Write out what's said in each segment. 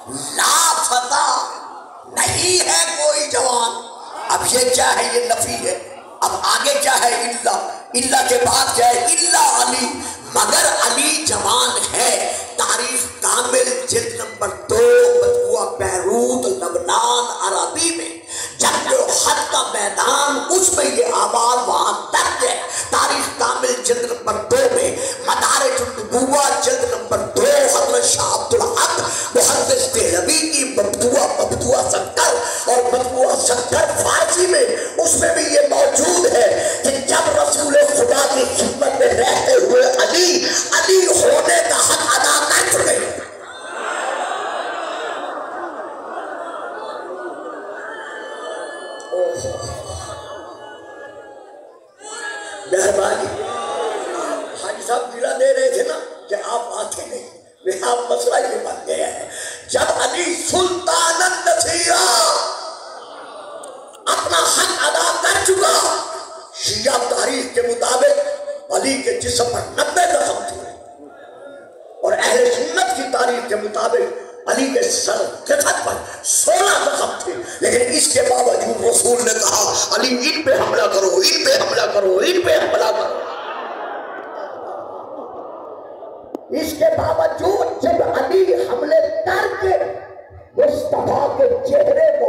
لافتہ نہیں ہے کوئی جوان. اب یہ کیا ہے؟ یہ نفی ہے. اب آگے کیا ہے؟ اللہ کے بعد کیا ہے؟ اللہ علی، مگر علی جوان ہے. تاریخ کامل جلد نمبر 2 مطبوعہ بیروت لبنان عربی میں جنگ احد کا میدان، اس میں یہ آواز وہاں تک ہے. تاریخ کامل جلد نمبر 2 میں، مدارج النبوہ جلد نمبر 2 حضرت شاہ عبدالحق محدث دہلوی کی مطبوعہ 70 اور مطبوعہ 70 فارسی میں، اس میں بھی یہ موجود ہے کہ جب رسول خدا کی خدمت میں رہتے ہوئے علی ہونے کا حق ادا کر چکے. مہربانی حاجی صاحب دلا دے رہے تھے نا کہ آپ آتے نہیں، میرا مسئلہ یہ بن گیا ہے. جب علی سلطان النصیرہ اپنا حق ادا کر چکا، شیعہ تاریخ کے مطابق علی کے جسم پر 90 زخم تھے، اور اہل سنت کی تاریخ کے مطابق علی کے سر جسد پر 16 زخم تھے. لیکن اس کے باوجود رسول نے کہا علی ان پہ حملہ کرو، ان پہ حملہ کرو، ان پہ حملہ کرو. اس کے باوجود جب علی حملے کر کے مصطفیٰ کے چہرے کو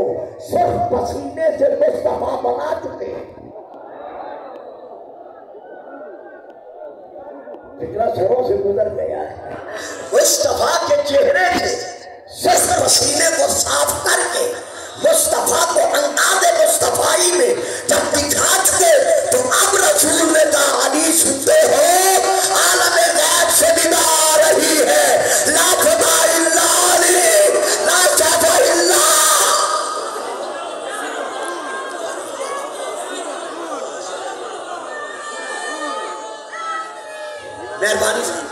صرف پسینے سے مصطفیٰ بنا چکے ہیں، اتنا سروں سے گزر گیا ہے، مصطفیٰ کے چہرے سے صرف پسینے کو صاف کر کے مصطفیٰ کو انداز مصطفائی میں جب دکھا چکے، تو اب رسول نے کہا علی سنتے ہو، عالم غیب سے ندا آ رہی ہے، لا خدا الا علی، لا شفا الا. مہربانی سے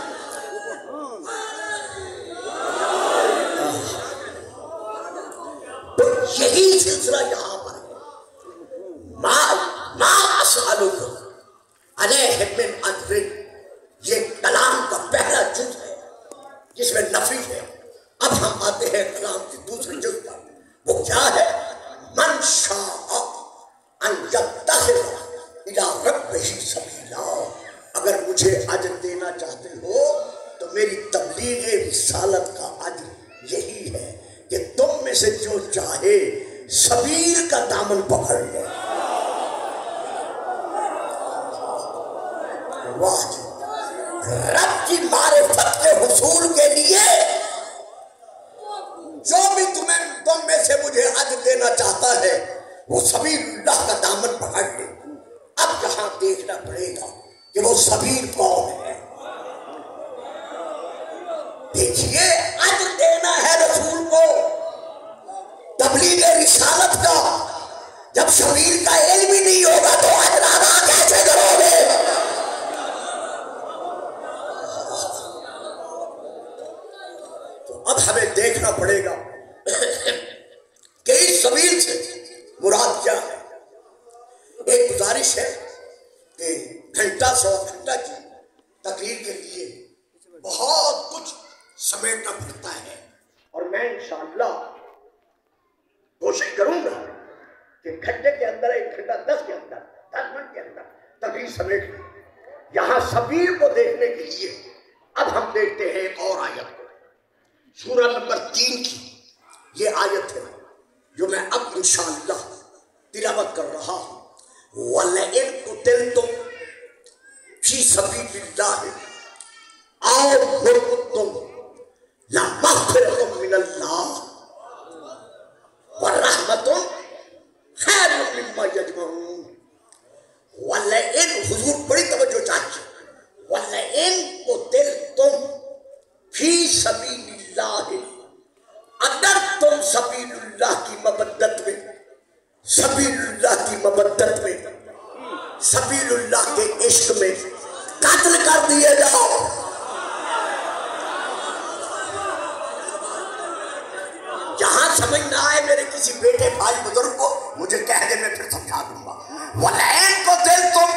تو یہی سلسلہ یہاں پر ہے. ما اسألکم علیہ من اجر، یہ کلام کا پہلا جز ہے جس میں نفی ہے. اب ہم آتے ہیں کلام کی دوسری جز پر، وہ کیا ہے؟ من شاء ان یتخذ الی ربہ سبیلا. اگر مجھے اجر دینا چاہتے ہو تو میری تبلیغ رسالت کا اجر یہی ہے کہ تم میں سے جو چاہے سبیل کا دامن پکڑ لے. واہ، رب کی معرفت کے حصول کے لیے جو بھی تم میں سے مجھے اجر دینا چاہتا ہے وہ سبیل اللہ کا دامن پکڑ لے. اب یہاں دیکھنا پڑے گا کہ وہ سبیل کون ہے. دیکھیے، اجر دینا ہے رسول کو تبلیغ رسالت کا، جب سبیل کا علم ہی نہیں ہوگا تو اجر ادا کیسے کرو گے؟ تو اب ہمیں دیکھنا پڑے گا کہ اس سبیل سے مراد کیا ہے. ایک گزارش ہے کہ گھنٹہ سوا گھنٹہ کی تقریر کے لیے بہت کچھ سمیٹنا پڑتا ہے، اور میں انشاءاللہ کوشش کروں گا کہ گھنٹے کے اندر، ایک گھنٹہ 10 کے اندر، 10 منٹ کے اندر تقریر سمیٹ لیں. یہاں سبیل کو دیکھنے کے لیے اب ہم دیکھتے ہیں ایک اور آیت کو، سورہ نمبر 3 کی یہ آیت ہے جو میں اب انشاءاللہ تلاوت کر رہا ہوں. وَلَئِن قُتِلْتُمْ فِي سَبِيلِ اللَّهِ أَوْ مُتُّمْ لَمَغْفِرَةٌ مِّنَ اللَّهِ وَرَحْمَةٌ خَيْرٌ مِّمَّا يَجْمَعُونَ. وَلَئِن، حضور بڑی توجہ چاہیے، وَلَئِن قُتِلْتُمْ فِي سَبِيلِ اللَّهِ، اگر تم سبیل اللہ کی مبدت میں، سبیل اللہ کی مبدت میں، سبیل اللہ کے عشق میں قتل کر دیے جاؤ. جہاں سمجھ نہ آئے میرے کسی بیٹے بھائی بزرگ کو مجھے کہہ دے، میں پھر سمجھا دوں گا. وَلَئِن قُتِلْتُمْ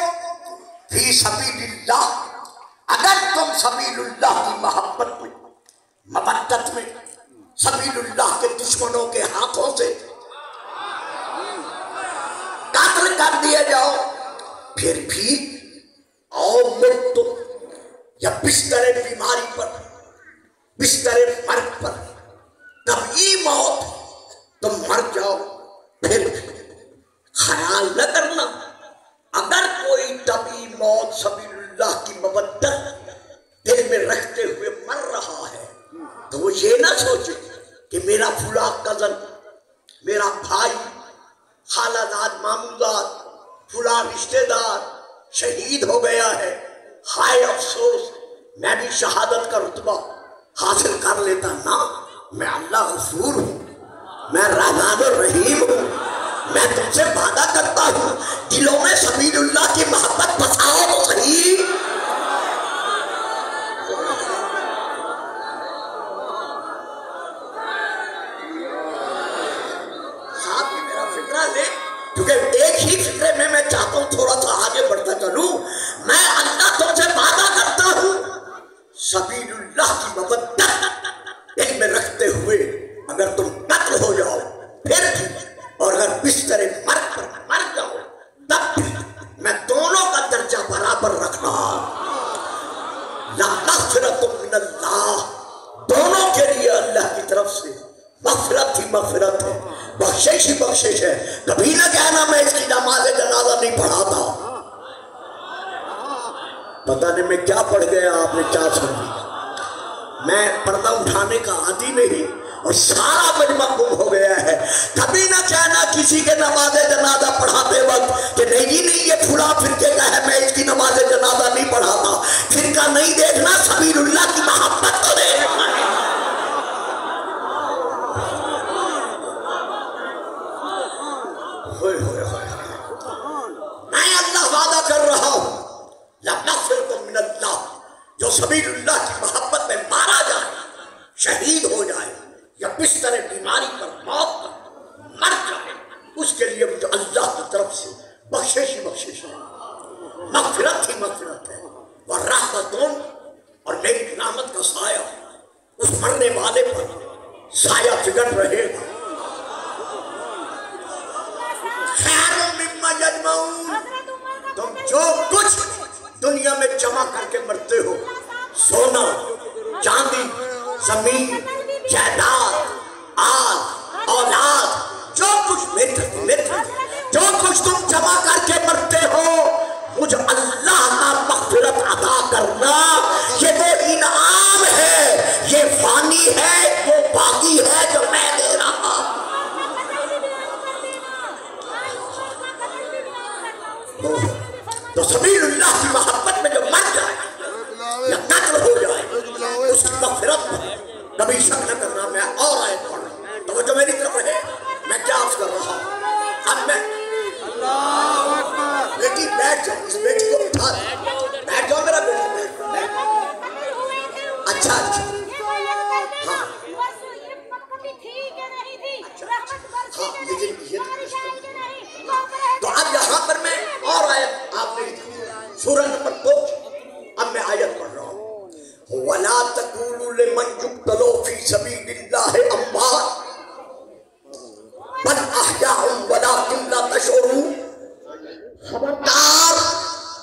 فِي سَبِيلِ اللَّهِ، اگر تم سبیل اللہ کی محبت میں، مبدت میں، سبیل اللہ دشمنوں کے ہاتھوں سے قتل کر دیے جاؤ، پھر بھی اور مت یا بستر بیماری پر، بستر مرگ پر، طبعی موت تم مر جاؤ، پھر خیال نہ کرنا اگر کوئی طبعی موت سبیل اللہ کی مودت دل میں رکھتے ہوئے مر رہا ہے تو وہ یہ نہ سوچے کہ میرا پھولا کزن، میرا بھائی، خالہ داد، ماموں داد، پھولا رشتہ دار شہید ہو گیا ہے، ہائے افسوس میں بھی شہادت کا رتبہ حاصل کر لیتا۔ نہ، میں اللہ غفور ہوں، میں رحمان الرحیم ہوں، میں تم سے وعدہ کرتا ہوں دلوں میں سبیل اللہ کی محبت بساؤ تو صحیح۔ آپ بھی میرا فکرہ لے، کیونکہ ایک ہی فکرے میں چاہتا ہوں تھوڑا سا آگے بڑھتا چلوں۔ میں اللہ تم سے وعدہ کرتا ہوں سبیل اللہ کی مودت دل میں رکھتے ہوئے اگر تم قتل ہو جاؤ پھر بھی، اور اگر بستر مرگ پر مر جاؤ تب بھی، میں دونوں کا درجہ برابر رکھنا۔ مغفرت من اللہ، دونوں کے لیے اللہ کی طرف سے مغفرت ہی مغفرت ہے، بخشش ہی بخشش ہے۔ کبھی نہ کہنا میں اس کی نماز جنازہ نہیں پڑھاتا، پتہ نہیں میں کیا پڑھ گیا، آپ نے کیا سمجھا۔ میں پردہ اٹھانے کا عادی نہیں اور سارا مجمع گم ہو گیا ہے۔ کبھی نہ کہنا کسی کے نماز جنازہ پڑھاتے وقت کہ نہیں جی نہیں یہ پھولا فرقے کا ہے، میں اس کی نماز جنازہ نہیں پڑھاتا۔ فرقہ نہیں دیکھنا، سبیل اللہ کی محبت کو دیکھنا ہے۔ میں اللہ وعدہ کر رہا ہوں لَنَغْفِرْكُم مِّنَ اللَّهِ، جو سبیل اللہ کی محبت میں مارا جائے، شہید ہو جائے یا بستر بیماری پر موت پر مر جائے، اس کے لیے مجھے اللہ کی طرف سے بخشش ہی بخشش ہے، مغفرت ہی مغفرت ہے، وَرَحْمَتٌ، اور میری رحمت کا سایہ اس مرنے والے پر سایہ فکر رہے گا۔ خیر مما یجمعون، تم جو کچھ دنیا میں جمع کر کے مرتے ہو، سونا، چاندی، زمین، جائیداد، آل، اولاد، جو کچھ جو کچھ تم جمع کر کے مرتے ہو، مجھ اللہ کا مغفرت عطا کرنا، یہ وہ انعام ہے، یہ فانی ہے، وہ باقی ہے جو میں دے رہا ہوں۔ تو سبیل اللہ کی محبت میں جو مر جائے یا قتل ہو جائے، اس کی مغفرت میں کبھی شک نہ کرنا۔ میں اور آیت پڑھ رہا ہوں، توجہ میری طرف رہے، میں کیا عرض کر رہا ہوں۔ اب میں بیٹی بیٹھ جاؤ، اس بیٹی کو اٹھا دیں، بیٹھ جاؤ میرا بیٹی، اچھا اچھا ہاں لیکن یہ تو اب یہاں پر میں اور آیت آپ نے سورہ نمبر 2، اب میں آیت پڑھ رہا ہوں۔ وَلَا تَقُولُوا لِمَنْ يُقْتَلُ فِي سَبِيلِ اللَّهِ أَمْوَاتٌ بَلْ أَحْيَاءٌ وَلَٰكِن لَّا تَشْعُرُونَ، خبردار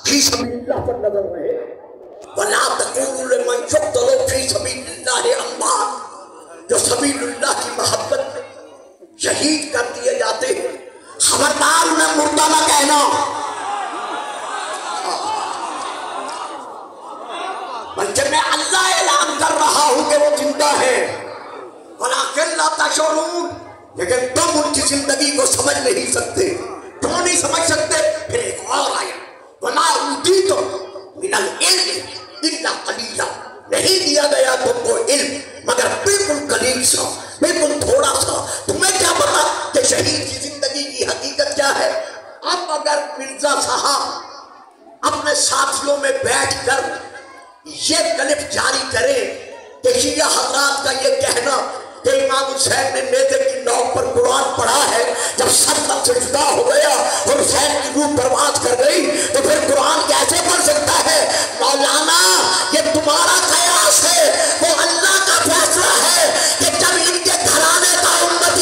فی سبیل اللہ پر نظر رہے۔ وَلَا تَقُولُوا لِمَنْ يُقْتَلُ فِي سَبِيلِ اللَّهِ أَمْوَاتٌ، جو سبیل اللہ کی محبت میں شہید کر دیے جاتے ہیں، خبردار میں مردہ نہ کہنا، بلکہ میں اللہ اعلان کر رہا ہوں کہ وہ زندہ ہے۔ وَلَٰكِن لَّا تَشْعُرُونَ، لیکن تم ان کی زندگی کو سمجھ نہیں سکتے۔ کیوں نہیں سمجھ سکتے؟ پھر ایک اور آیت، وَمَا أُوتِيتُم مِّنَ الْعِلْمِ إِلَّا قَلِيلًا، نہیں دیا گیا تم کو علم مگر بالکل قلیل سا، بالکل تھوڑا سا۔ تمہیں کیا پتا کہ شہید کی زندگی کی حقیقت کیا ہے؟ اب اگر مرزا صاحب اپنے ساتھیوں میں بیٹھ کر یہ کلپ جاری کرے کہ شیعہ حضرات کا یہ کہنا کہ امام حسین نے نیزے کی نوک پر قرآن پڑھا ہے، جب سر تک سے جدا ہو گیا اور حسین کی روح پرواز کر گئی تو پھر قرآن کیسے پڑھ سکتا ہے؟ مولانا یہ تمہارا قیاس ہے، وہ اللہ کا فیصلہ ہے کہ جب ان کے گھرانے کا امت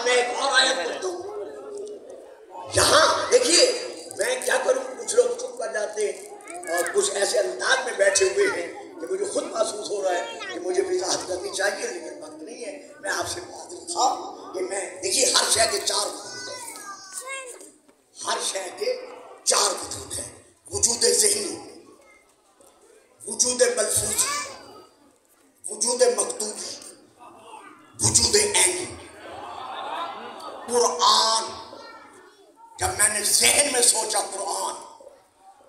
میں ایک اور آیت پڑھتا ہوں. یہاں دیکھیے میں کیا کروں، کچھ لوگ چپ کر جاتے ہیں اور کچھ ایسے انداز میں بیٹھے ہوئے ہیں کہ مجھے خود محسوس ہو رہا ہے کہ مجھے وضاحت کرنی چاہیے، لیکن وقت نہیں ہے. میں آپ سے معذرت خواہ کہ میں دیکھیے ہر شے کے چار وجود ہیں، ہر شے کے چار وجود ہیں. وجود ذہنی، وجود ملفوظی، وجود مکتوبی، وجود عینی. قرآن جب میں نے ذہن میں سوچا قرآن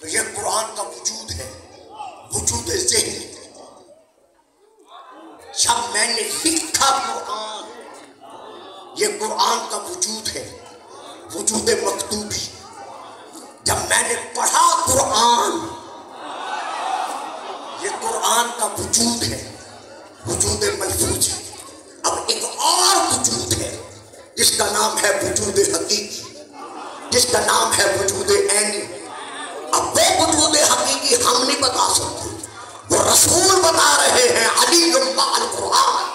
تو یہ قرآن کا وجود ہے، وجود ذہنی. جب میں نے لکھا قرآن یہ قرآن کا وجود ہے، وجود مکتوبی. جب میں نے پڑھا قرآن یہ قرآن کا وجود ہے، وجود ملفوظی. اب ایک اور وجود ہے جس کا نام ہے وجود حقیقی، جس کا نام ہے وجود عینی. اب وہ وجود حقیقی ہم نہیں بتا سکتے، وہ رسول بتا رہے ہیں. علی مع القرآن.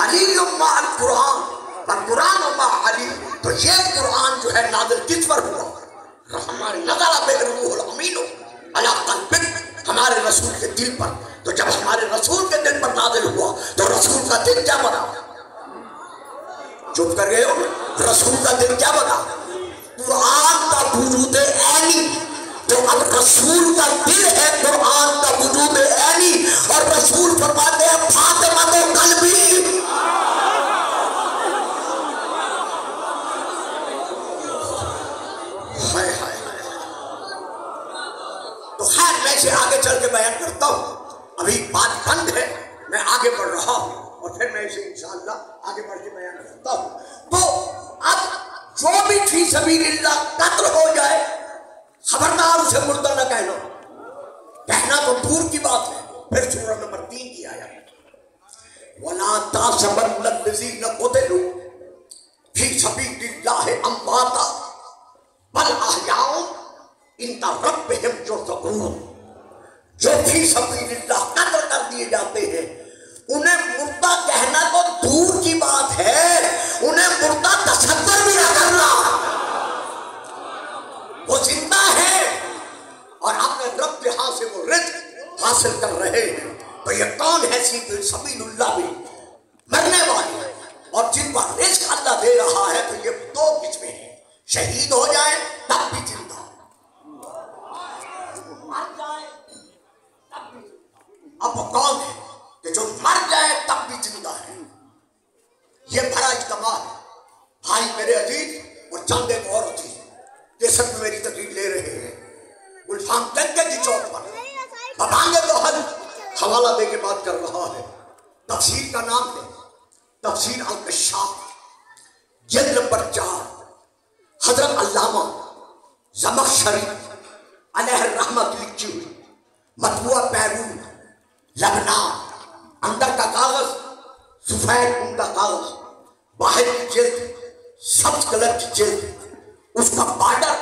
علی مع القرآن اور قرآن مع علی. تو یہ قرآن جو ہے نازل کس پر ہوا؟ ہمارے نزل بہ الروح الامین علی قلبک، ہمارے رسول کے دل پر. تو جب ہمارے رسول کے دل پر نازل ہوا تو رسول کا دل کیا بنا؟ چپ کر گئے ہو؟ رسول کا دل کیا بنا؟ قرآن کا وجود عینی. تو اب رسول کا دل ہے قرآن کا وجود عینی، اور رسول فرماتے ہیں فاطمہ تو قلبی. تو خیر میں اسے آگے چل کے بیان کرتا ہوں. ابھی بات بند ہے، میں آگے بڑھ رہا ہوں اور پھر میں اسے انشاءاللہ آگے بڑھ کے بیان کرتا ہوں. تو اب جو بھی فی سبیل اللہ قتل ہو جائے خبردار اسے مردہ نہ کہنا. کہنا تو دور کی بات ہے. پھر سورہ نمبر 3 کی آیت وَلَا تَحْسَبَنَّ الَّذِينَ قُتِلُوا فِي سَبِيلِ اللَّهِ أَمْوَاتًا بَلْ أَحْيَاءٌ عِندَ رَبِّهِمْ يُرْزَقُونَ. جو فی سبیل اللہ قتل کر دیے جاتے ہیں انہیں مردہ کہنا تو دور کی بات ہے، انہیں مردہ تصور بھی نہ کرنا. وہ زندہ ہے اور اپنے رب کے ہاں سے وہ رزق حاصل کر رہے ہیں. تو یہ کون ہے سبیل اللہ بھی مرنے والے اور جن پر رزق اللہ دے رہا ہے. تو یہ دو قسمیں ہیں، شہید ہو جائے تب بھی زندہ، مر جائے تب بھی. اب وہ کون ہے کہ جو مر جائے تب بھی زندہ ہے؟ یہ بڑا اجتماع ہے. بھائی میرے عزیز اور چند ایک اور عزیز یہ سب میری تقریر لے رہے ہیں گلفام گنگے کی چوک پر ببانگے تو حل حوالہ دے کے بات کر رہا ہے. تفسیر کا نام ہے تفسیر الکشاف، جلد نمبر 4. حضرت علامہ زمخشری علیہ الرحمہ کی لکھی ہوئی مطبوعہ بیروت لبنان. اندر کا کاغذ سفید اون کا کاغذ، باہر کی جلد سبز کلر کی جلد، اس کا بارڈر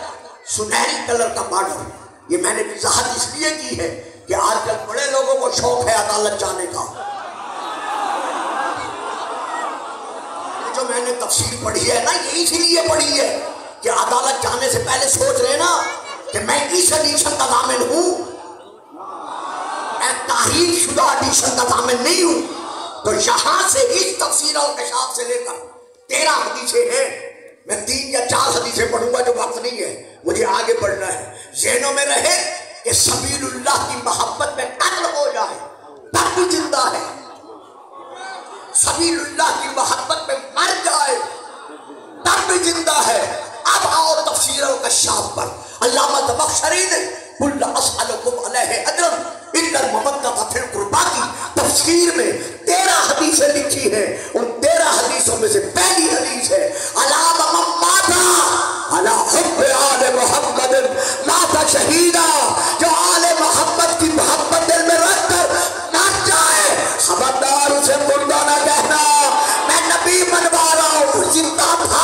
سنہری کلر کا بارڈر. یہ میں نے وضاحت اس لیے کی ہے کہ آج کل بڑے لوگوں کو شوق ہے عدالت جانے کا. جو میں نے تفسیر پڑھی ہے نا یہ اسی لیے پڑھی ہے کہ عدالت جانے سے پہلے سوچ رہے نا کہ میں اس ایڈیشن کا ضامن ہوں، میں تحریر شدہ ایڈیشن کا ضامن نہیں ہوں. تو یہاں سے اس تفسیر اور کشاف سے لے کر 13 حدیثیں ہیں. میں 3 یا 4 حدیثیں پڑھوں گا جو وقت نہیں ہے، مجھے آگے بڑھنا ہے. ذہنوں میں رہے کہ سبیل اللہ کی محبت میں قتل ہو جائے تب بھی زندہ ہے، سبیل اللہ کی محبت میں مر جائے تب بھی زندہ ہے. اب آؤ تفسیر الکشاف پر. علامہ زمخشری نے قُلْ أَسْأَلُكُمْ عَلَيْهِ أَجْرًا إِلَّا الْمَوَدَّةَ فِي الْقُرْبَىٰ کی تفسیر میں 13 حدیثیں لکھی ہیں. ان 13 حدیثوں میں سے پہلی حدیث ہے عَلَىٰ مَن مَاتَ عَلَىٰ حُبِّ آلِ مُحَمَّدٍ مَاتَ شَهِيدًا. جو آل محمد کی محبت دل میں رکھ کر مر جائے خبردار اسے مردہ نہ کہنا. میں نبی بنوا رہا ہوں، زندہ تھا.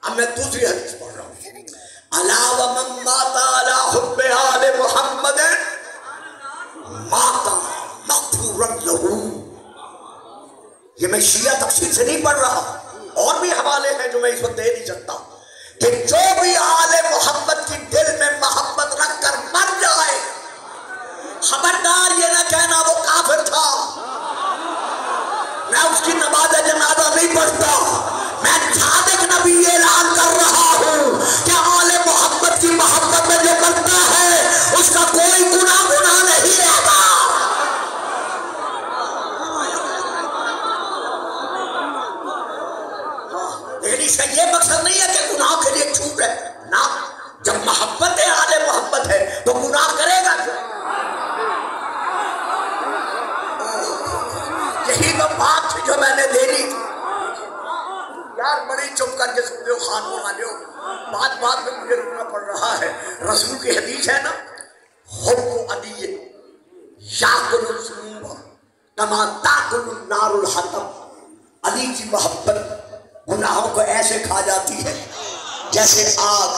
میں دوسری حدیث پڑھ رہا ہوں. الا ومن مات علی حب آل محمد مات مغفورا لہ. یہ میں شیعہ تفسیر سے نہیں پڑھ رہا، اور بھی حوالے ہیں جو میں اس وقت دے نہیں سکتا، کہ جو بھی آل محمد کی دل میں محبت رکھ کر مر جائے، خبردار یہ نہ کہنا وہ کافر تھا. میں اس کی نماز جنازہ نہیں پڑھتا، میں صادق نبی اعلان کر رہا ہوں کہ آل محمد کی محبت میں جو کرتا ہے اس کا کوئی گناہ نہیں رہتا. لیکن اس کا یہ مقصد نہیں ہے کہ گناہ کے لیے چھوٹ ہے نہ. جب محبت ہے آل محبت ہے تو گناہ کرے گا کیا؟ یہی وہ بات جو میں نے دینی تھی. یار بڑی چپ کر کے سن دو خان بنا لو، بات میں مجھے رکنا پڑ رہا ہے. رسول کی حدیث ہے نا، حب علی یاکل الذنوب کما تاکل النار الحطب. علی کی محبت گناہوں کو ایسے کھا جاتی ہے جیسے آگ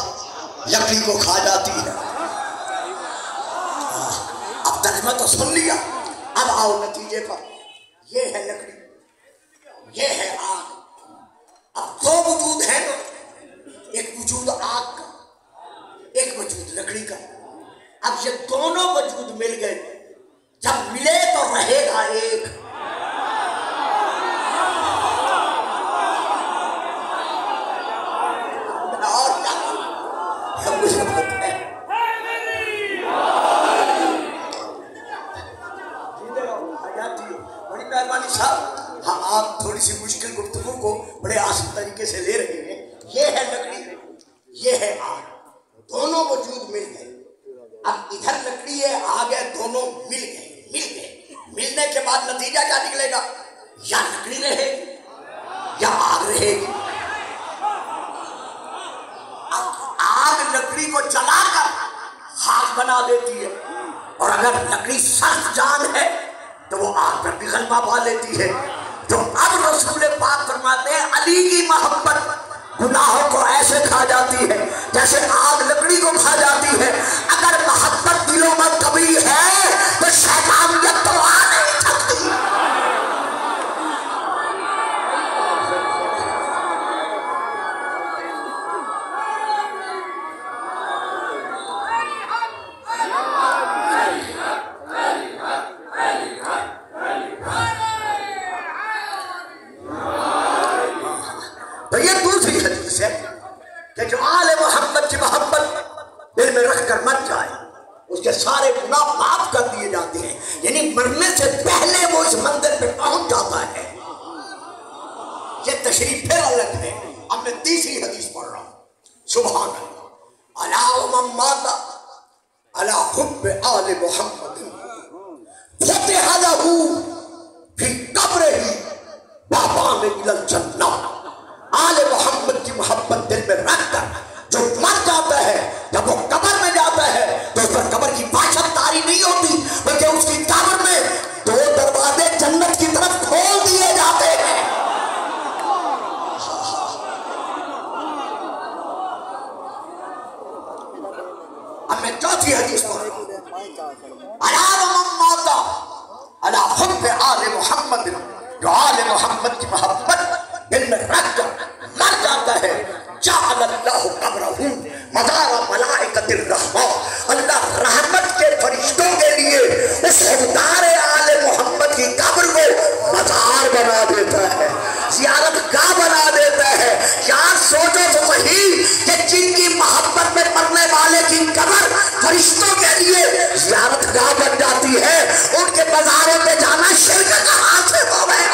لکڑی کو کھا جاتی ہے. اب ترجمہ تو سن لیا، اب آؤ نتیجے پر. یہ ہے لکڑی، یہ ہے آگ. اب دو وجود ہیں نا، ایک وجود آگ کا، ایک وجود لکڑی کا. اب یہ دونوں وجود مل گئے، جب ملے تو رہے گا ایک. اور کیا مجھے پتہ ہے. بڑی مہربانی صاحب، ہاں آپ تھوڑی سی مشکل گفتگو کو بڑے آسان طریقے سے لے رہے ہیں. یہ ہے لکڑی، یہ ہے آگ، دونوں وجود مل گئے. اب ادھر لکڑی ہے، آگ ہے، دونوں مل گئے. ملنے کے بعد نتیجہ کیا نکلے گا؟ یا لکڑی رہے گی یا آگ رہے گی. آگ لکڑی کو جلا کر خاک بنا دیتی ہے، اور اگر لکڑی سخت جان ہے تو وہ آگ پر بھی غلبہ پا لیتی ہے. تو اب رسول پاک فرماتے ہیں علی کی محبت گناہوں کو ایسے کھا جاتی ہے جیسے آگ لکڑی کو کھا جاتی ہے. اگر محبت دلوں میں کبھی ہے تو شیطانیت تو آ نہیں سکتی. تو یہ دوسری حدیث ہے کہ جو آل محمد کی محبت دل میں رکھ کر مر جائے اس کے سارے گناہ معاف کر دیے جاتے ہیں. یعنی مرنے سے پہلے وہ اس منزل پہ پہنچ جاتا ہے. یہ تشریف پھر الگ ہے. اب میں تیسری حدیث پڑھ رہا ہوں. سبحان اللہ. الا ومن مات علی حب آل محمد فتح لہ فی قبرہ بابان الی الجنہ. آل محمد کی محبت دل میں رکھ کر جو مر جاتا ہے، جب وہ قبر میں جاتا ہے تو اس پر قبر کی باشد تاری نہیں ہوتی، بلکہ اس کی قبر میں دو دروازے جنت کی طرف کھول دیے جاتے ہیں. اب میں چوتھی حدیث پڑھ رہا ہوں. الا ومن مات علی حب آل محمد، جو آل محمد کی محبت دل میں رکھ کر مر جاتا ہے، جعل اللہ قبرہ مزار ملائکۃ الرحمہ. اللہ رحمت کے فرشتوں کے لیے اس حقدار آل محمد کی قبر کو مزار بنا دیتا ہے، زیارت گاہ بنا دیتا ہے. یار سوچو تو صحیح کہ جن کی محبت میں مرنے والے کی قبر فرشتوں کے لیے زیارت گاہ بن جاتی ہے، ان کے مزاروں پہ جانا شرک کہاں سے ہو گیا؟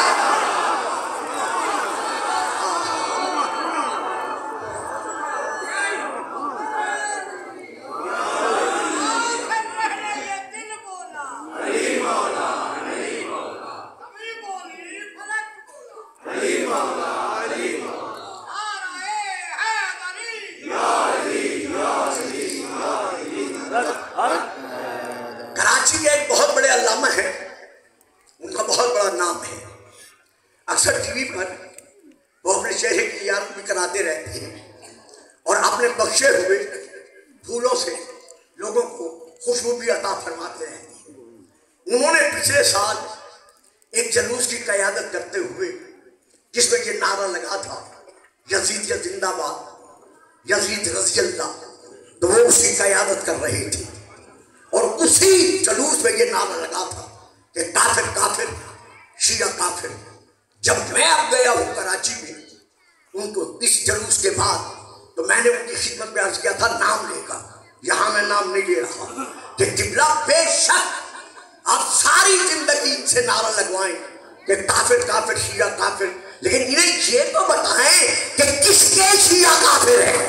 ہیں اور اپنے بخشے ہوئے پھولوں سے لوگوں کو خوشبو بھی عطا فرماتے رہتے ہیں۔ انہوں نے پچھلے سال ایک جلوس کی قیادت کرتے ہوئے جس میں یہ نعرہ لگا تھا یزید زندہ باد، یزید رضی اللہ، تو وہ اس کی قیادت کر رہے تھے اور اسی جلوس میں یہ نعرہ لگا تھا کہ کافر کافر، شیعہ کافر۔ جب میں اب گیا ہوں کراچی میں ان کو اس جلوس کے بعد، تو میں نے ان کی خدمت میں عرض کیا تھا نام لے کر، یہاں میں نام نہیں لے رہا کہ قبلہ بے شک آپ ساری زندگی ان سے نعرہ لگوائیں کہ کافر کافر، شیعہ کافر، لیکن انہیں یہ تو بتائیں کہ کس کے شیعہ کافر ہیں۔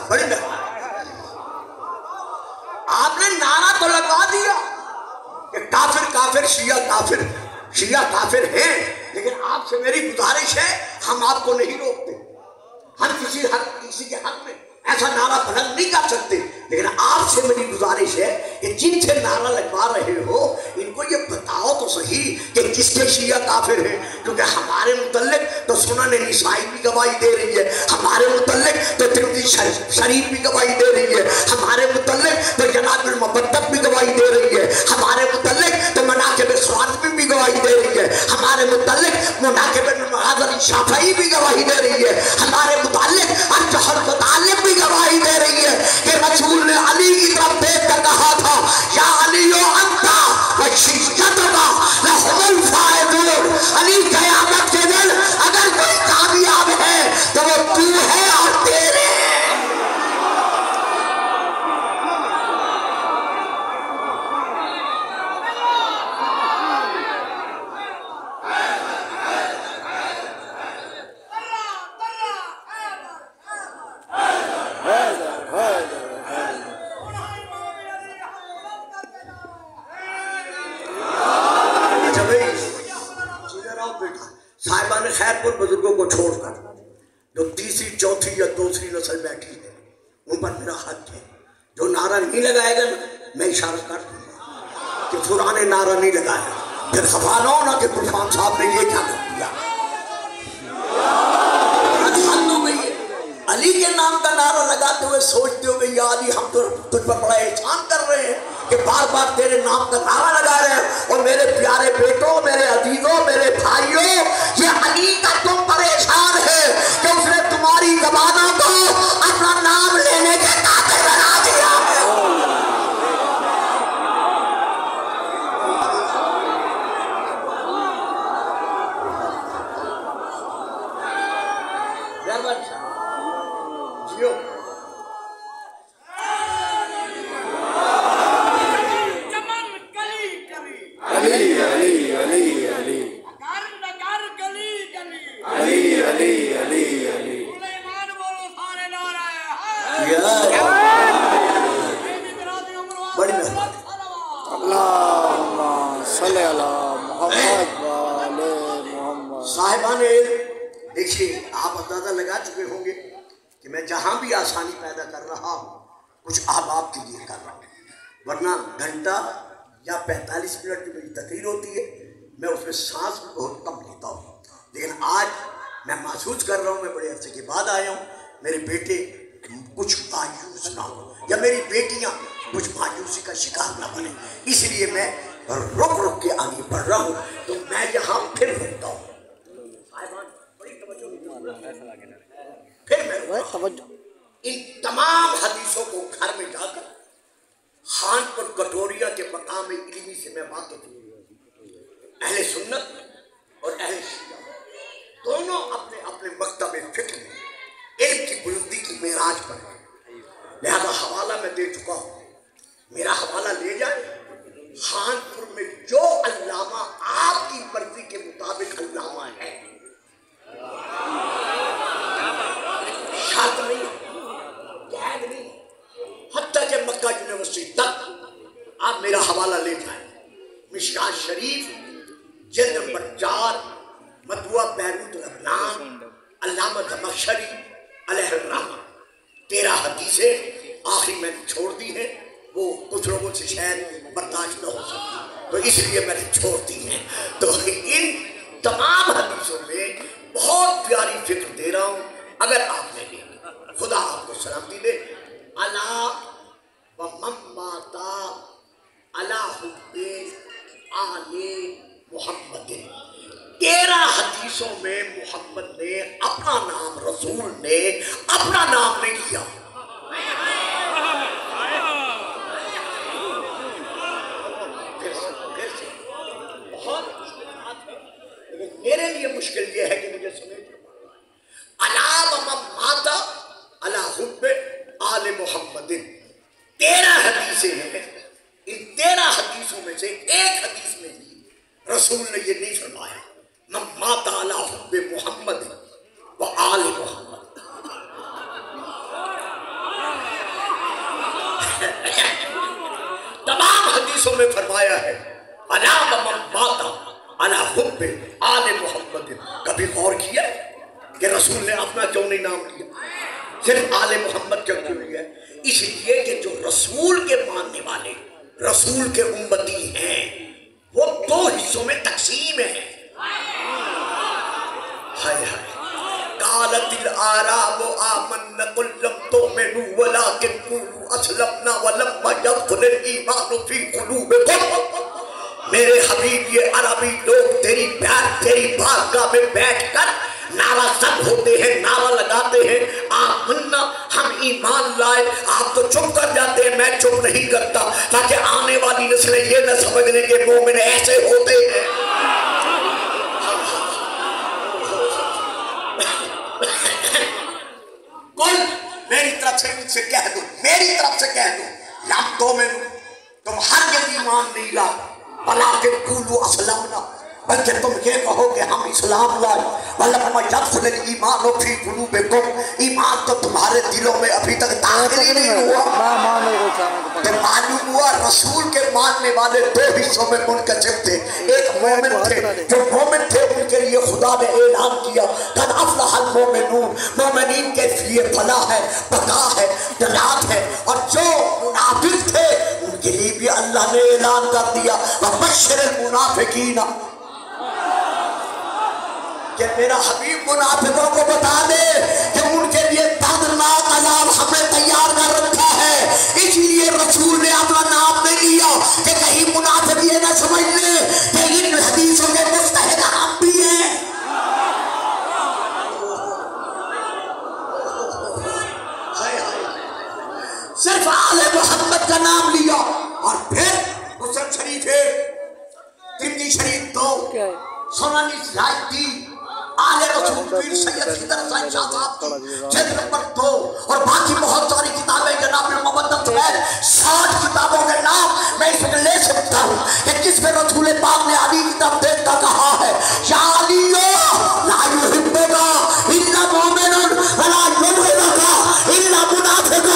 بڑی آپ نے نعرہ تو لگا دیا کہ کافر کافر، شیعہ کافر، شیعہ کافر ہیں، لیکن آپ سے میری گزارش ہے ہم آپ کو نہیں روکتے، ہم کسی کے حق میں ایسا نعرہ بلند نہیں کر سکتے، لیکن آپ سے میری گزارش ہے کہ جن سے نعرہ لگوا رہے ہو ان کو یہ بتاؤ تو صحیح کہ کس کے شیعہ کافر ہیں، کیونکہ ہمارے متعلق تو سنن نسائی بھی گواہی دے رہی ہے، ہمارے متعلق تو ترمذی شریف بھی گواہی دے رہی ہے، ہمارے متعلق تو جناب المبتب بھی گواہی دے رہی ہے، ہمارے متعلق تو مناقب خواتین بھی گواہی دے رہی ہے، ہمارے متعلق مناقب المعاذر شافعی بھی گواہی دے رہی ہے، ہمارے متعلق الجوہر متعلق بھی گواہی دے رہی ہے کہ رسول نے علی کی طرف دیکھ کر کہا تھا یا علی انتا وشیعتک لہم الفائزون، علی قیامت کے دن اگر کوئی کامیاب ہے تو وہ تو ہے اور تیرے۔ صاحبان خیر پور بزرگوں کو چھوڑ کر جو تیسری چوتھی یا دوسری نسل بیٹھی ہے ان پر میرا حق ہے، جو نعرہ نہیں لگائے گا میں اشارہ کر دوں گا کہ فلاں نے نعرہ نہیں لگایا، پھر خفا نہ ہونا کہ عرفان صاحب نے یہ کیا کر دیا۔ علی کے نام کا نعرہ لگاتے ہوئے سوچتے ہوئے یا علی ہم تو تجھ پر بڑا احسان کر رہے ہیں کہ بار بار تیرے نام کا نعرہ لگا رہے ہیں، اور میرے پیارے بیٹوں، میرے عزیزوں، میرے بھائیوں، یہ علی کا تم پر احسان ہے کہ اس نے تمہاری زبانوں کو اپنا نام لینے کے قابل بنا دیا ہے۔ صاحبان دیکھیے آپ اندازہ لگا چکے ہوں گے کہ میں جہاں بھی آسانی پیدا کر رہا ہوں کچھ احباب کے لیے کر رہا ہوں، ورنہ گھنٹہ یا 45 منٹ کی میری تقریر ہوتی ہے، میں اس میں سانس بھی بہت کم لیتا ہوں، لیکن آج میں محسوس کر رہا ہوں میں بڑے عرصے کے بعد آیا ہوں، میرے بیٹے کچھ مایوس نہ ہو یا میری بیٹیاں کچھ مایوسی کا شکار نہ بنے، اس لیے میں رک رک کے آگے بڑھ رہا ہوں، تو میں یہاں پھر رکتا ہوں۔ پھر میں ان تمام حدیثوں کو گھر میں جا کر خان پر کٹوریا کے مقام علمی سے میں واقف ہوں۔ اہل سنت اور اہل شیعہ دونوں اپنے اپنے مکتب فکر میں علم کی بلندی کی معراج پر ہیں، لہذا حوالہ میں دے چکا ہوں، میرا حوالہ لے جائے۔ خانپور میں جو علامہ آپ کی مرضی کے مطابق علامہ ہے، شرط نہیں، قید نہیں، حتیٰ کہ مکہ یونیورسٹی تک آپ میرا حوالہ لے جائیں۔ مشکات شریف جلد نمبر 4 مطبوعہ بیروت لبنان، علامہ زمخشری علیہ الرحمہ 13 حدیثیں آخری میں نے چھوڑ دی ہیں، وہ کچھ لوگوں سے شاید برداشت نہ ہو سکتی، تو اس لیے میں نے چھوڑ دی ہیں۔ تو ان تمام حدیثوں میں بہت پیاری فکر دے رہا ہوں، اگر آپ نے لی خدا آپ کو سلامتی دے۔ الا و من مات علی حب آل محمد، 13 حدیثوں میں محمد نے اپنا نام، رسول نے اپنا نام نہیں لیا۔ میرے لیے مشکل یہ ہے کہ مجھے سمجھ الا و من مات علی حب آل محمد، 13 حدیثیں ہیں، ان 13 حدیثوں میں سے ایک حدیث میں بھی رسول نے یہ نہیں فرمایا من مات علی حب محمد و آل محمد۔ تمام حدیثوں میں فرمایا ہے الا و من مات علی حب آل محمد۔ کبھی غور کیا کہ رسول نے اپنا کیوں نہیں نام لیا، صرف آل محمد کیوں لیا؟ اس لیے کہ جو رسول کے ماننے والے، رسول کے امتی ہیں، وہ 2 حصوں میں تقسیم ہیں۔ ہائے ہائے، قالت الاعراب آمنا قل لم تؤمنوا ولكن قولوا اسلمنا ولما يدخل الايمان في قلوبكم۔ میرے حبیب یہ عربی لوگ تیری بارگاہ میں بیٹھ کر نعرہ سب ہوتے ہیں، نعرہ لگاتے ہیں آمنا، ہم ایمان لائے، آپ تو چپ کر جاتے ہیں، میں چپ نہیں کرتا تاکہ آنے والی نسلیں یہ نہ سمجھ لیں کہ مومن ایسے ہوتے ہیں۔ کل میری طرف سے ان سے کہہ دو، میری طرف سے کہہ دو، لم تؤمنوا، تم ہرگز ایمان نہیں لائے، ولیکن قولوا اسلمنا، بلکہ تم یہ کہو کہ ہم اسلام لائے، وَلَمَّا يَدْخُلِ الْإِيمَانُ فِي قُلُوبِكُمْ، ایمان تو تمہارے دلوں میں ابھی تک داخل ہی نہیں ہوا۔ تو معلوم ہوا رسول کے ماننے والے 2 حصوں میں منقسم تھے، ایک مومن تھے، جو مومن تھے ان کے لیے خدا نے اعلان کیا قَدْ أَفْلَحَ الْمُؤْمِنُونَ، مومنین کے لیے فلاح ہے، بقا ہے، نجات ہے، اور جو منافق تھے ان کے لیے بھی اللہ نے اعلان کر دیا وَبَشِّرِ الْمُنَافِقِينَ، کہ میرا حبیب منافقوں کو بتا دے کہ ان کے لیے دردناک عذاب ہم نے تیار کر رکھا ہے۔ اس لیے رسول نے اپنا نام نہیں لیا کہ کہیں منافق یہ نہ سمجھ لے کہ ان حدیثوں کے مستحق ہم بھی ہیں۔ صرف آل محمد کا نام لیا، اور پھر مسلم شریف 1، ترمذی شریف 2، سنن نسائی آل رسول پیر سید خضر حسین شاہ صاحب کی جلد نمبر 2، اور باقی بہت ساری کتابیں جناب المبدل سمیت 60 کتابوں کے نام میں اس میں لے سکتا ہوں کہ جس میں رسول پاک نے علی کی طرف دیکھتا کہا ہے یا علی لا یحبک الا مومن ولا یبغضک الا منافق،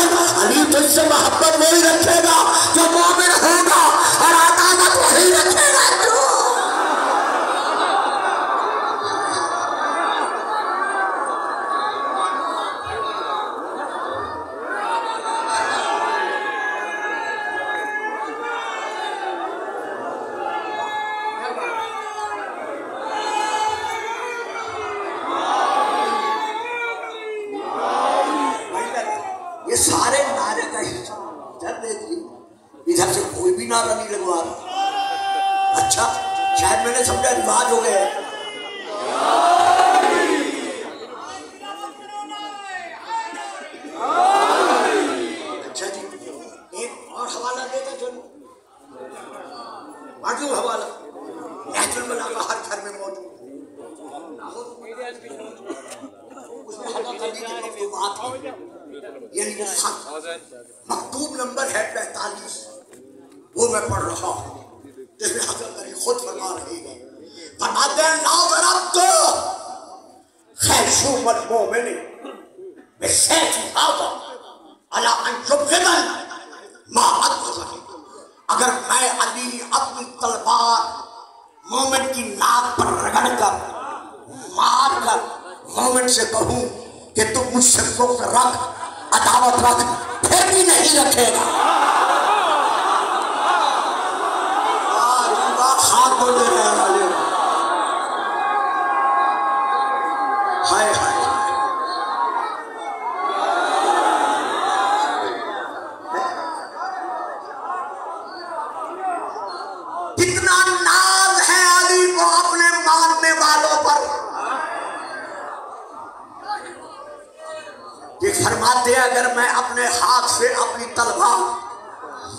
علی تجھ سے محبت وہی رکھے گا جو مومن ہوگا اور عداوت وہی رکھے گا جو سارے نعرے کا حصہ ادھر دے دیے، ادھر سے کوئی بھی نعرہ نہیں لگوا رہا۔ اچھا شاید میں نے سمجھا رواج ہو گئے۔ اچھا جی ایک اور حوالہ دیتا چلو، باقی حوالہ نہج البلاغہ ہر گھر میں موجود، اس میں حضرت علی کے مکتوبات ہیں، یعنی وہ خط مکتوب نمبر ہے 45، وہ میں پڑھ رہا ہوں، جس میں حضرت علی خود فرما رہے ہیں فرماتے ہیں لا ضربت خیشوم المؤمن بسیف هذا على ان يبغض ما ابغضه، اگر میں علی اپنی تلوار مومن کی ناک پر رگڑ کر مار کر مومن سے کہوں کہ تم مجھ سے بغض رکھ، عداوت رکھ، پھر بھی نہیں رکھے گا۔ ہاتھ بول دے رہے ہیں، ہائے ہائے کتنا ناز ہے علی کو اپنے ماننے والوں پر کہ فرماتے ہیں اگر میں اپنے ہاتھ سے اپنی تلوار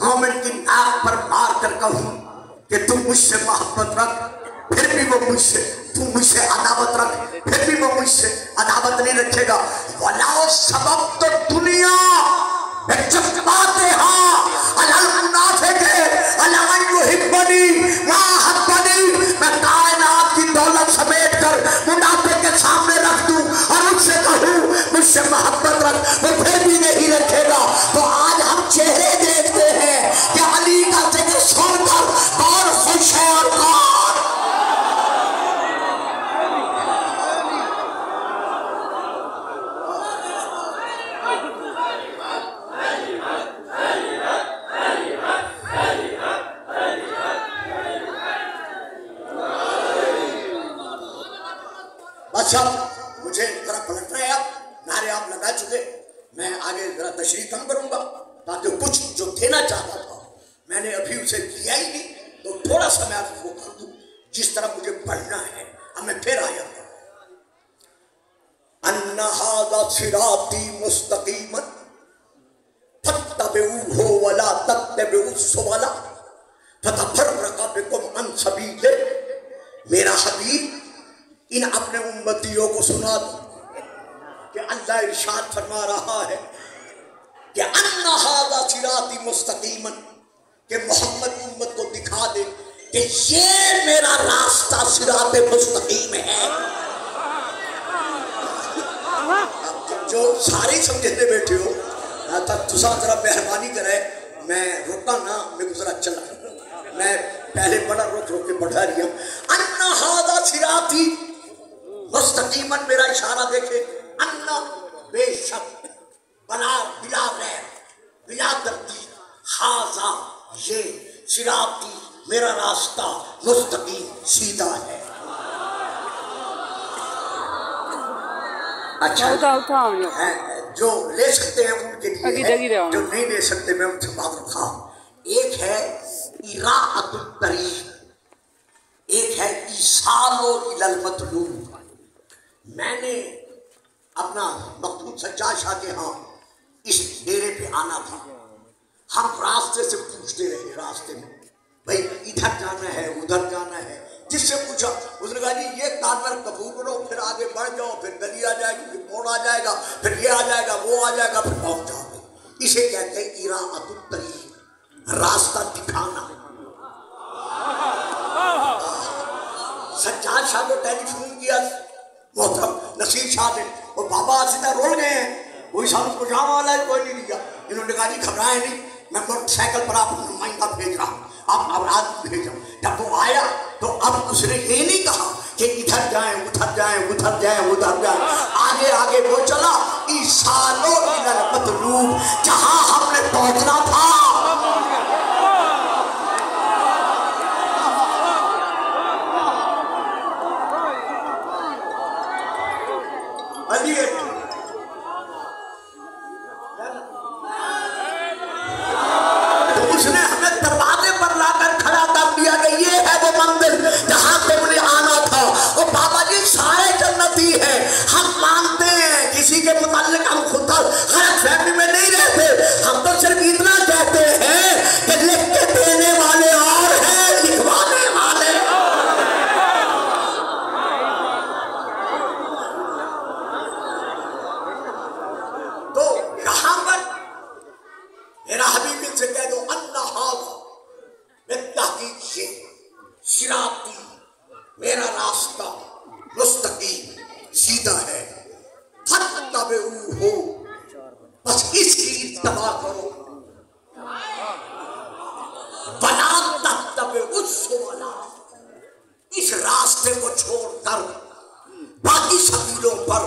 مومن کی ناک پر مار کر کہوں کہ تم مجھ سے محبت رکھ، پھر بھی وہ مجھ سے، تم مجھ سے عداوت رکھ، پھر بھی وہ مجھ سے عداوت نہیں رکھے گا۔ وَلَا سبب تو دنیا جذباتِ ہاں علی المنافق علی من یحبنی ما حبنی، میں کائنات کی دولت سمیٹ کر منافق کے سامنے رکھ دوں اور ان سے کہوں مجھ سے محبت رکھ، وہ پھر بھی نہیں رکھے گا۔ تو آج ہم چہرے دیکھتے ہیں کہ علی کا ذکر سن کر کون خوش ہے اور کون اچھا مجھے ذرا پلٹنا ہے، اب نعرے آپ لگا چکے، میں آگے ذرا تشریح کم کروں گا تاکہ کچھ جو دینا چاہتا تھا میں نے ابھی اسے کیا ہی نہیں، تو تھوڑا سا میں آپ کو کر دوں جس طرح مجھے پڑھنا ہے۔ اب میں پھر آیا ہوں، ان ھذا صراطی مستقیما فاتبعوہ ولا تتبعوا السبل فتفرق بکم عن سبیلہ۔ میرا حبیب ان اپنے امتیوں کو سنا دو کہ اللہ ارشاد فرما رہا ہے کہ ان ھذا صراطی مستقیما، کہ محمد امت کو دکھا دے کہ یہ میرا راستہ صراط مستقیم ہے۔ جو ساری سمجھتے بیٹھے ہو تسا ذرا مہربانی کرے، میں رکا نہ، میں ذرا چلا، میں پہلے بڑا روک روک کے پڑھا رہی ہوں۔ ان ھذا صراطی مستقیماً، میرا اشارہ دیکھے، ان بے شک، بلا غیر، بلا تردید، ھذا یہ، صراطی میرا راستہ، مستقیم سیدھا ہے۔ اچھا جو لے سکتے ہیں ان کے لیے ہے، جو نہیں لے سکتے میں ان سے بات رکھا۔ ایک ہے اراءۃ الطریق، ایک ہے ایصال الی المطلوب۔ میں نے اپنا مخدوم سجاد شاہ کے ہاں اس ڈیرے پہ آنا تھا، ہم راستے سے پوچھتے رہے، راستے میں بھائی ادھر جانا ہے ادھر جانا ہے، جس سے پوچھا اس نے کہا جی یہ کارنر قبول کرو، پھر آگے بڑھ جاؤ، پھر گلی آ جائے گی، پھر موڑ آ جائے گا، پھر یہ آ جائے گا، وہ آ جائے گا، پھر پہنچ جاؤ گے۔ اسے کہتے ہیں اراءۃ الطریق، راستہ دکھانا۔ سجاد شاہ کو ٹیلی فون کیا محترم نصیر شاہ نے، اور بابا سیدھا رول گئے ہیں، کوئی سال کو جام والا ہے کوئی نہیں لیا۔ انہوں نے کہا جی گھبرائیں نہیں، میں موٹر سائیکل پر آپ کو نمائندہ بھیج رہا ہوں، آپ اولاد بھیجو۔ جب وہ آیا تو اب اس نے یہ نہیں کہا کہ ادھر جائیں ادھر جائیں ادھر جائیں ادھر جائیں، آگے آگے وہ چلا ایصال الی المطلوب، جہاں ہم نے پہنچنا تھا۔ اس نے ہمیں دروازے پر لا کر کھڑا کر دیا کہ یہ ہے وہ منزل جہاں تم نے آنا تھا۔ اور بابا جی سارے جنتی ہیں، ہم مانتے ہیں، کسی کے متعلق ہم خود غلط فہمی میں نہیں رہتے، ہم تو صرف اتنا کہتے ہیں کہ لکھ کے دینے والے اور ہیں، لکھوانے والے تو یہاں پر میرا حبیب ان سے کہہ دو اللہ ھذا، بالتحقیق یہ صراطی میرا راستہ مستقیم سیدھا ہے، فاتبعوہ، بس اس کی اتباع کرو، ولا تتبعوا السبل، اس راستے کو چھوڑ کر باقی سبیلوں پر،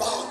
5।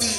3।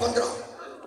15।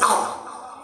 9।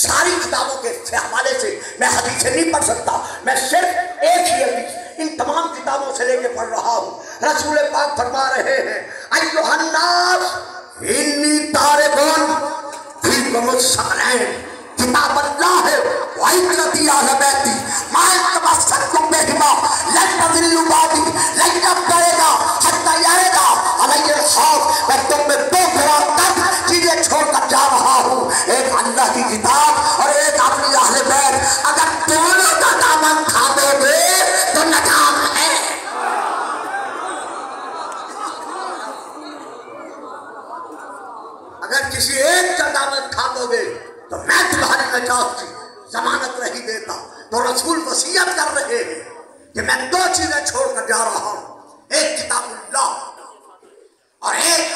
ساری کتابوں کے حوالے سے میں حدیثیں نہیں پڑھ سکتا، میں صرف ایک ہی حدیث ان تمام کتابوں سے لے کے پڑھ رہا ہوں۔ رسول پاک فرما رہے ہیں ایھا الناس انی تارکون فیکم الثقلین، کتاب اللہ ہے وعزتی اہل بیتی ما تمسکتم بہما لن تضلوا بعدی، لن یفترقا حتی یردا علی الحوض۔ میں تم میں دو فرق تک چیزیں چھوڑ کر جا رہا ہوں، ایک اللہ کی کتاب اور ایک اپنی اہل بیت۔ اگر دونوں کا دامن تھامو گے تو ناکام ہے۔ اگر کسی ایک کا دامن تھامو گے تو میں تمہاری نجات کی ضمانت نہیں دیتا۔ تو رسول وصیت کر رہے ہیں کہ میں دو چیزیں چھوڑ کر جا رہا ہوں، ایک کتاب اللہ اور ایک